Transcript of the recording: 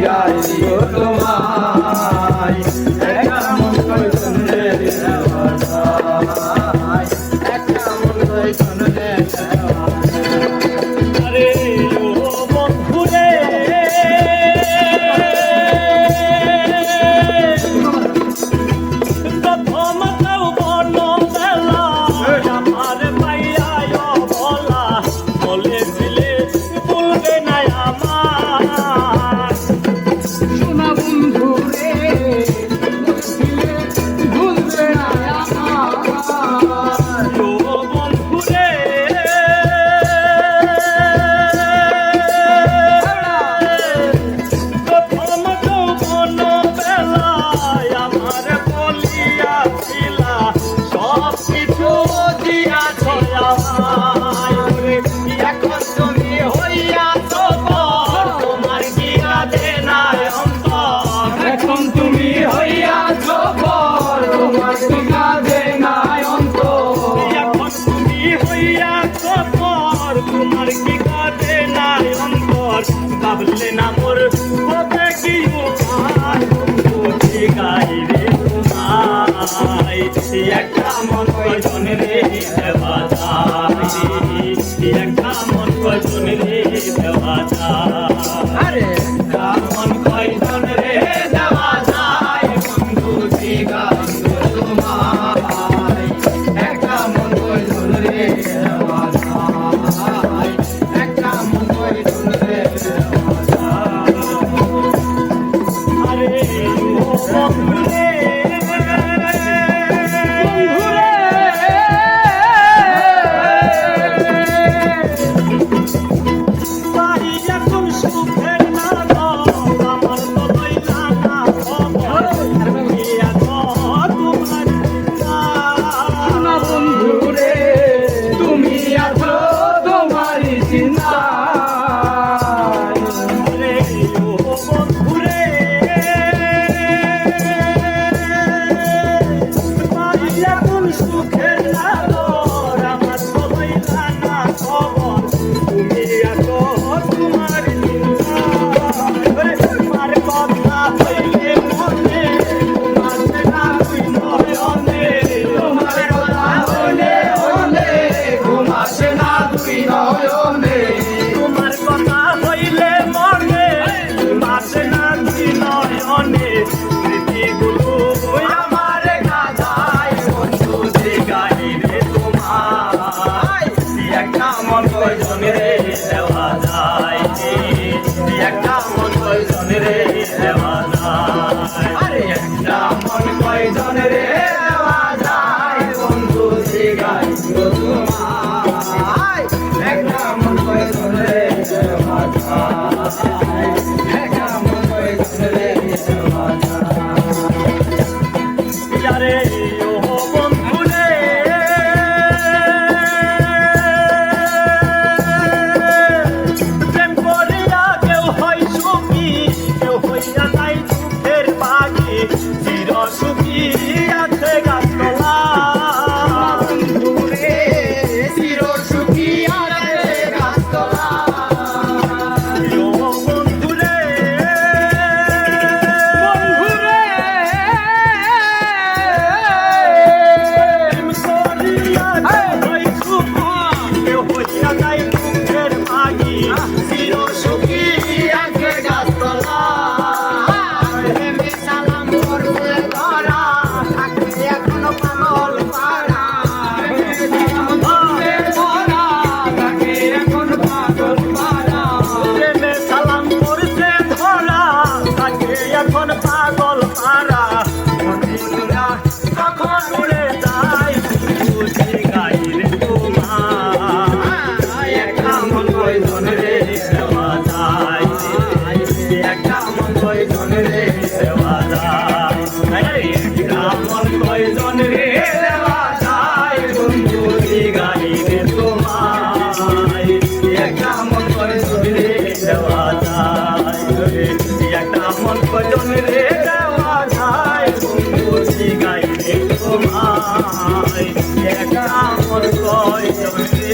গাই গো তোমায় একটা মন কয়জন রে দেওয়া যায় একটা মন কয়জন রে দেওয়া আরে ও বন্ধু রে প্রথম যৌবন বেলা আমার পাইয়া বলা বলেছিলে ভুলবে না আমার সোনা বন্ধু রে বলছিলে ভুলবে না আমার ও বন্ধু রে প্রথম যৌবন বেলায় আমার বলিয়াছিলা সব কিছু দিয়াছ আমায় এখন তুমি হইয়াছ পর তোমার কি কাঁদে নাই অন্তর এখন তুমি হইয়াছ পর তোমার কি কাঁদে নাই অন্তর এখন তুমি হইয়াছ পর তোমার কি কাঁদে নাই অন্তর ভাবলে না মোর হবে কি উপায় বন্ধু গাই রে তোমায় একটা মন কয়জন রে দেওয়া যায় একটা মন কয়জন রে দেওয়া যায় আরে একটা মন কয়জন রে দেওয়া যায় বন্ধু গাই গো তোমায় একটা মন কয়জন রে দেওয়া যায় একটা মন কয়জন রে দেওয়া যায় আরে ও বন্ধু রে বাড়ি এখন সুখের না আমার তো লইলা না খবর ইয়া তো তোমার সোনা বন্ধু রে তুমি আছো তোমারই চিন্তায় রে ও বন্ধু রে বাড়ি এখন সুখের না আমার তো লইলা না খবর তুমি আছো তোমার তোমার কথা হইলে মনে তোমার না তুই নয়নে তোমার কথা হলে হলে ঘুম আসে না দুই নয়নে তোমার কথা হইলে মনে মাসে না তুই নয়নে স্মৃতিগুলো আমার গাজায় বন্ধু গাই রে তোমায় একটা মন কয়জন রে দেওয়া যায় একটা মন কয়জন রে দেওয়া যায় আরে একটা মন কয়জন রে দেওয়া যায় বন্ধু গাই গো তোমায় একটা মন কয়জন রে দেওয়া যায় একটা মন কয়জন রে দেওয়া যায় আরে ও বন্ধু রে প্রেম করিয়া কেউ হয় সুখী কেউ হইয়া যায় দুঃখের বাগি চির সুখী আছে গাছতলা বন্ধু রে চির সুখী আছে গাছতলা ও বন্ধু রে প্রেম করিয়া কেউ হয় সুখী কেউ হইয়া যায় দুঃখের বাগি চির সুখী আছে গাছতলা প্রেমে সালাম করবে ধরা থাকে এখনো পাগল পাড়া সালাম করবে ধরা থাকে এখন পাগল পাড়া প্রেমে সালাম করছে ধরা তাকে এখন পাগল পারা মনটা কখন উড়ে যায় বুঝি গাই রে তোমার একটা মন কয়জন রে দেওয়া যায় একটা মন কয়জন রে দেওয়া যায় একটা মন কয়জন রে দেওয়া যায় বন্ধু গাই রে তোমায় একটা মন কয়জন রে দেওয়া যায় একটা মন কয়জন রে দেওয়া যায় বন্ধু গাই রে তোমায় একটা মন কয়জন রে